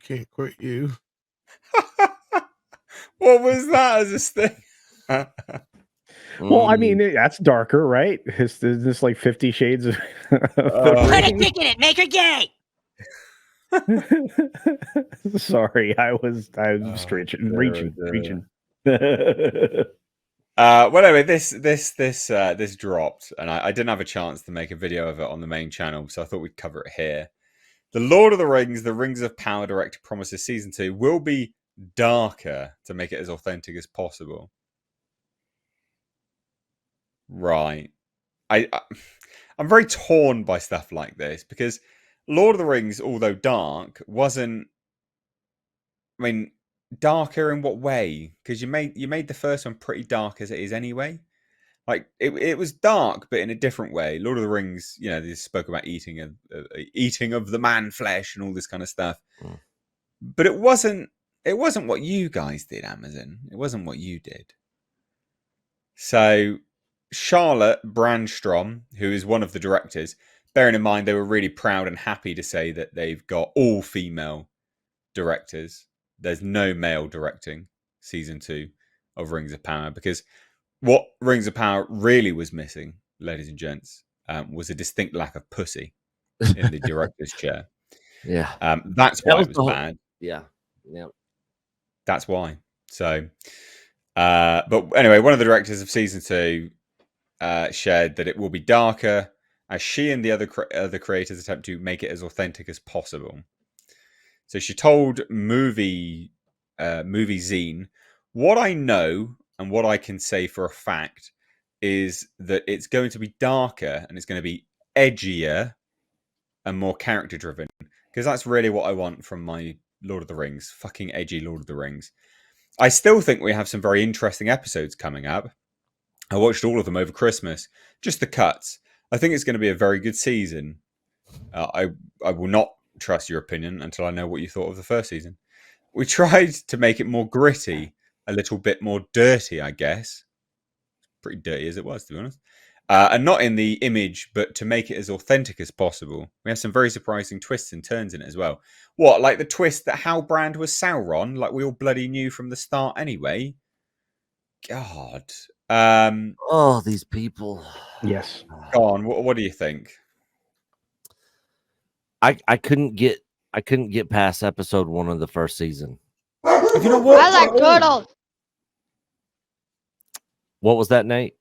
can't quit you. What was that as a thing? Well, I mean, that's darker, right? Is this like 50 Shades of Put a dick in it, make her gay. Sorry, I was reaching. Well, anyway, this dropped, and I didn't have a chance to make a video of it on the main channel, so I thought we'd cover it here. The Lord of the Rings, The Rings of Power director promises season 2 will be darker to make it as authentic as possible. Right. I'm very torn by stuff like this because Lord of the Rings, although dark, wasn't. I mean, darker in what way? Because you made the first one pretty dark as it is anyway. Like it was dark, but in a different way. Lord of the Rings, they spoke about eating of the man flesh and all this kind of stuff. But it wasn't what you guys did, Amazon. It wasn't what you did. So Charlotte Brandstrom, who is one of the directors, bearing in mind they were really proud and happy to say that they've got all female directors. There's no male directing season 2 of Rings of Power, because what Rings of Power really was missing, ladies and gents, was a distinct lack of pussy in the director's chair. Yeah. That's why it was bad. Yeah. That's why. So, but anyway, one of the directors of season 2 shared that it will be darker as she and the other creators attempt to make it as authentic as possible. So she told Movie Zine, what I know and what I can say for a fact is that it's going to be darker and it's going to be edgier and more character driven, because that's really what I want from my Lord of the Rings. Fucking edgy Lord of the Rings. I still think we have some very interesting episodes coming up. I watched all of them over Christmas, just the cuts. I think it's going to be a very good season. I will not trust your opinion until I know what you thought of the first season. We tried to make it more gritty, a little bit more dirty, I guess. Pretty dirty as it was, to be honest. And not in the image, but to make it as authentic as possible. We have some very surprising twists and turns in it as well. What, like the twist that Halbrand was Sauron, like we all bloody knew from the start anyway? God. These people. Yes. Go on. What do you think? I couldn't get past episode 1 of the first season. Have you not watched I like turtles. What was that, Nate?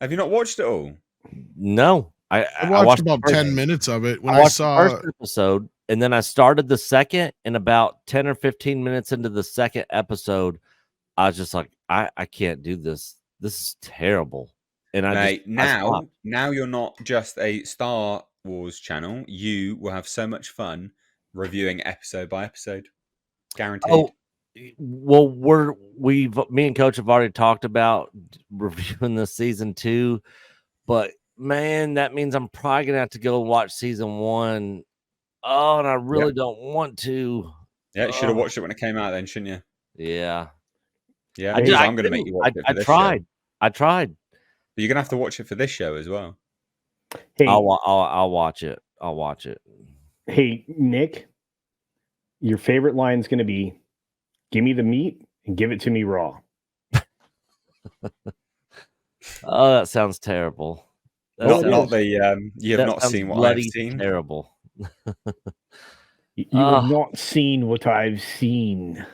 Have you not watched it all? No. I watched about 10 minutes of it when I saw the first episode, and then I started the second, and about 10 or 15 minutes into the second episode, I was just like, I can't do this. This is terrible. And now you're not just a Star Wars channel. You will have so much fun reviewing episode by episode. Guaranteed. Oh, well, me and Coach have already talked about reviewing this season 2, but man, that means I'm probably gonna have to go watch season 1. Oh, and I really don't want to. Yeah, you should have watched it when it came out then, shouldn't you? Yeah. Yeah, I'm going to make you watch it for this show. I tried. But you're going to have to watch it for this show as well. Hey, I'll watch it. I'll watch it. Hey, Nick, your favorite line is going to be, give me the meat and give it to me raw. Oh, that sounds terrible. You have not seen what I've seen. Terrible. You have not seen what I've seen.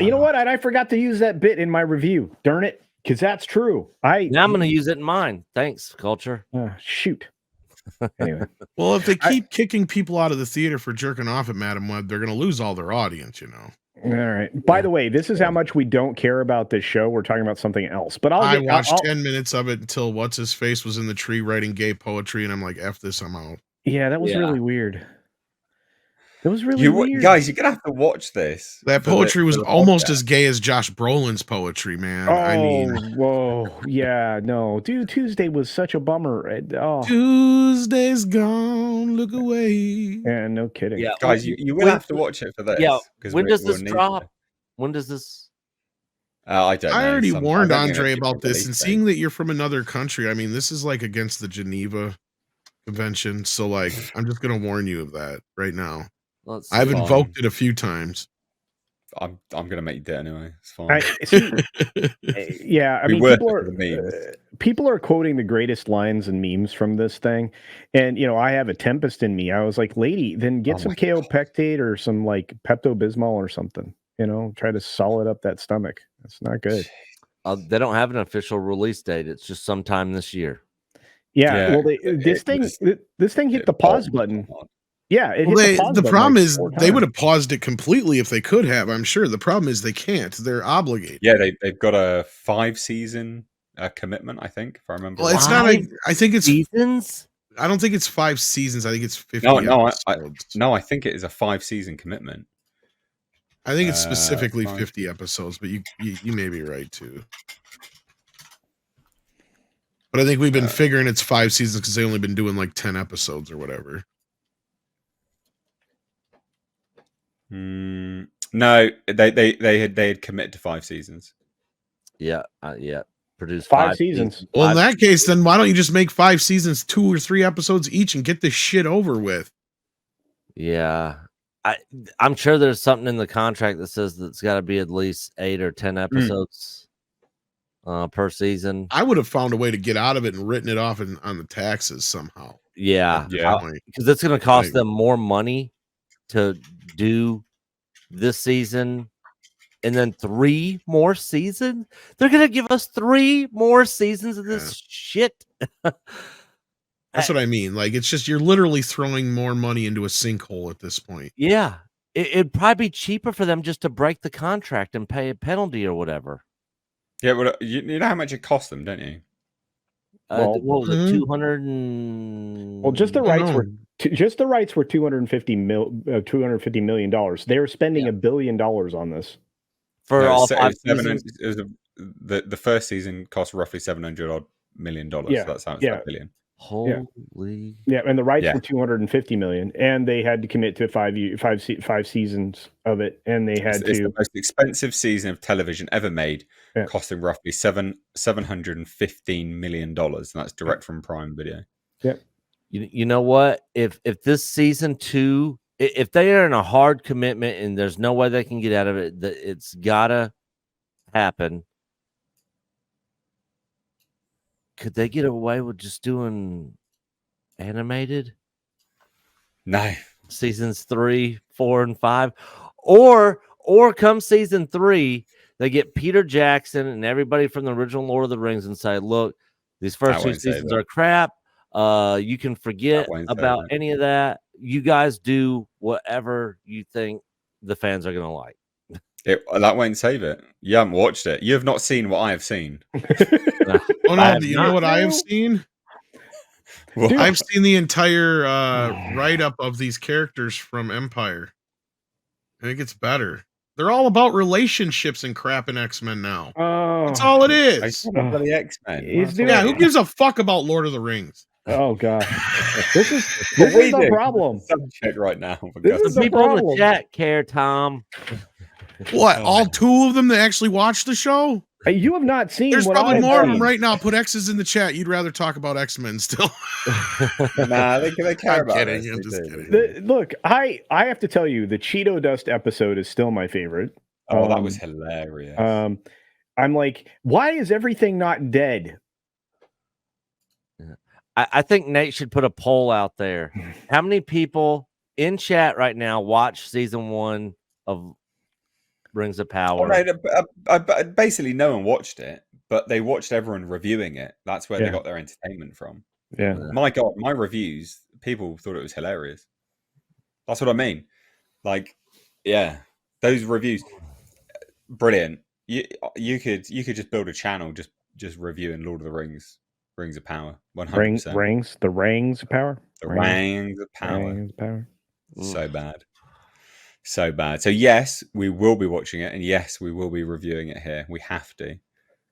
You know what? I forgot to use that bit in my review. Darn it. Because that's true. Now I'm going to use it in mine. Thanks, Culture. Shoot. Anyway. Well, if they keep kicking people out of the theater for jerking off at Madam Web, they're going to lose all their audience, All right. By the way, this is how much we don't care about this show. We're talking about something else. But I watched 10 minutes of it until what's-his-face was in the tree writing gay poetry, and I'm like, F this, I'm out. Yeah, that was really weird. It was really weird. Guys, you're going to have to watch this. That poetry was almost as gay as Josh Brolin's poetry, man. Whoa. Yeah, no. Dude, Tuesday was such a bummer. Tuesday's gone, look away. Yeah, no kidding. Yeah, guys, you will have to watch it for this. Yeah, when does this drop? When does this? I don't know. I already warned Andre about this, and seeing that you're from another country, I mean, this is like against the Geneva Convention, so like, I'm just going to warn you of that right now. Let's I've see. invoked it a few times. I'm gonna make you do it anyway. It's fine. Yeah, I We mean, worth people it are for the memes. people are quoting the greatest lines and memes from this thing, and I have a tempest in me. I was like, lady, then get Oh some my KO Pectate or some like Pepto Bismol or something. Try to solid up that stomach. That's not good. They don't have an official release date. It's just sometime this year. Yeah, well, this thing hit the pause button. Yeah, it hit the pause the button. problem like is 4 they would times. have paused it completely if they could have. I'm sure. The problem is they can't. They're obligated. Yeah, they've got a 5-season commitment. I think, if I remember. Well, right. it's not. I think it's seasons. I don't think it's 5 seasons. I think it's 50 No, episodes. I think it is a 5-season commitment. I think it's specifically 50 episodes, but you may be right too. But I think we've been figuring it's 5 seasons because they only been doing like 10 episodes or whatever. No, they had committed to 5 seasons. Yeah, produced 5 seasons. Well, in that case, then why don't you just make 5 seasons, 2 or 3 episodes each, and get this shit over with? Yeah, I'm sure there's something in the contract that says that it's got to be at least 8 or 10 episodes per season. I would have found a way to get out of it and written it off on the taxes somehow. Yeah, because it's going to cost them more money to do this season. And then 3 more seasons? They're going to give us 3 more seasons of this shit. That's what I mean. Like, it's just, you're literally throwing more money into a sinkhole at this point. Yeah. It'd probably be cheaper for them just to break the contract and pay a penalty or whatever. Yeah, well, you know how much it cost them, don't you? What was it, 200 and... Well, just the rights were $250 million. They were spending $1 billion on this. For all 5 seasons? The first season cost roughly $700 million. Yeah, so that's how it's $1 billion. Holy. Yeah, and the rights were $250 million, and they had to commit to 5 seasons of it, and they had It's the most expensive season of television ever made, costing roughly $715 million, and that's direct from Prime Video. Yeah. You know what? If this season 2, if they are in a hard commitment and there's no way they can get out of it, it's gotta happen. Could they get away with just doing animated? No. Seasons 3, 4, and 5, or come season 3, they get Peter Jackson and everybody from the original Lord of the Rings and say, "Look, these first 2 seasons are crap. You can forget about any of that. You guys do whatever you think the fans are gonna like." That won't save it. You haven't watched it. You have not seen what I have seen. Oh no! Do you know what I have seen? Dude, I've seen the entire write-up of these characters from Empire. I think it's better. They're all about relationships and crap in X-Men now. Oh, that's all it is. The X-Men. Yeah, who gives a fuck about Lord of the Rings? Oh god, this is the problem. Subject right now. This is the people in the chat care, Tom. What? All 2 of them that actually watch the show? You have not seen. There's probably more of them right now. Put X's in the chat. You'd rather talk about X-Men still. Nah, they care about it. I'm just kidding. Look, I have to tell you, the Cheeto Dust episode is still my favorite. Oh, that was hilarious. I'm like, why is everything not dead? I think Nate should put a poll out there. How many people in chat right now watch season 1 of Rings of Power? Basically, no one watched it, but they watched everyone reviewing it. That's where they got their entertainment from. Yeah. My God, my reviews, people thought it was hilarious. That's what I mean. Like, yeah, those reviews, brilliant. You could just build a channel just reviewing Lord of the Rings of Power. 100%. The Rings of Power. The Rings of Power. Rings of Power. So bad. So bad. So yes, we will be watching it, and yes, we will be reviewing it here. We have to.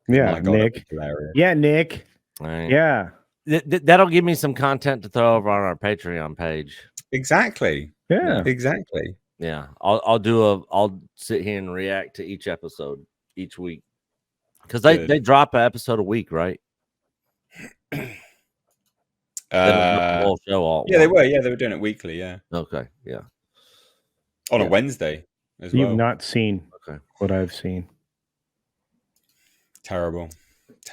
Yeah, my God, Nick. Hilarious. Yeah, Nick. Right. Yeah. That'll give me some content to throw over on our Patreon page. Exactly. Yeah. Exactly. Yeah. I'll sit here and react to each episode each week. Because they drop an episode a week, right? The whole show all they were. Yeah, they were doing it weekly. Yeah. Okay. Yeah. on a Wednesday as well. You've not seen what I've seen. Terrible.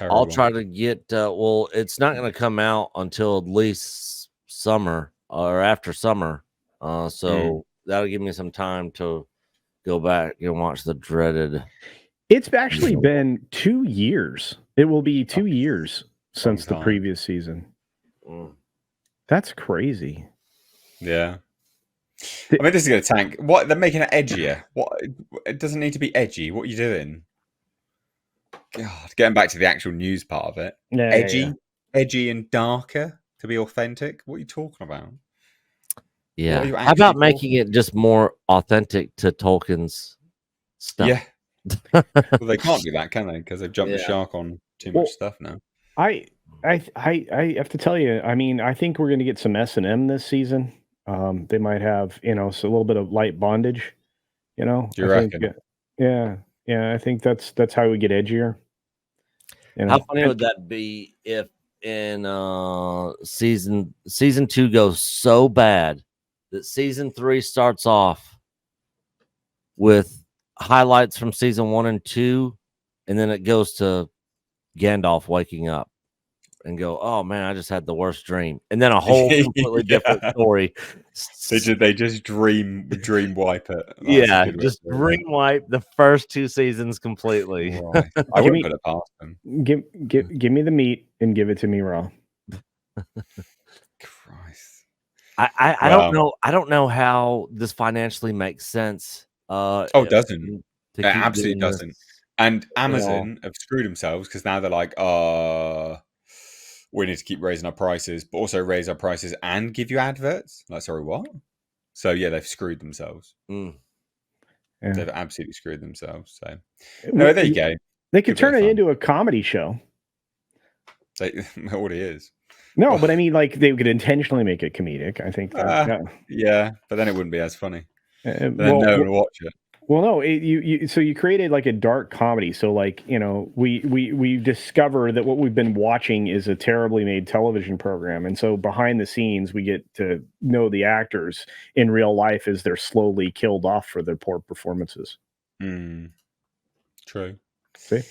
I'll try to get. Well, it's not going to come out until at least summer or after summer. So that'll give me some time to go back and watch the dreaded. It's actually been 2 years. It will be 2 years since the previous season. That's crazy. Yeah. I mean, this is going to tank. What, they're making it edgier. What, it doesn't need to be edgy. What are you doing? God, getting back to the actual news part of it. Yeah, edgy and darker to be authentic. What are you talking about? Yeah. How about making it just more authentic to Tolkien's stuff? Yeah. Well, they can't do that, can they? Because they've jumped the shark on too much stuff now. I have to tell you, I mean, I think we're going to get some S&M this season. They might have, so a little bit of light bondage, Do you reckon? Yeah, I think that's how we get edgier. How funny would that be if in season 2 goes so bad that season 3 starts off with highlights from season 1 and 2, and then it goes to Gandalf waking up and go, oh man, I just had the worst dream, and then a whole completely different story. They just dream wipe it. That's just dream wipe the first 2 seasons completely. Right. I wouldn't put it past them. Give me the meat and give it to me raw. Christ. I don't know. I don't know how this financially makes sense. It doesn't. It absolutely doesn't. And Amazon have screwed themselves because now they're like, we need to keep raising our prices, but also raise our prices and give you adverts. Like, sorry, what? So yeah, they've screwed themselves. Yeah. They've absolutely screwed themselves. So no, there you go. They could turn it into a comedy show. It already is. No, but I mean, like, they could intentionally make it comedic. I think that, yeah, but then it wouldn't be as funny. Then no one would watch it. Well, no, so you created like a dark comedy. So like, we discover that what we've been watching is a terribly made television program. And so behind the scenes, we get to know the actors in real life as they're slowly killed off for their poor performances. True. See?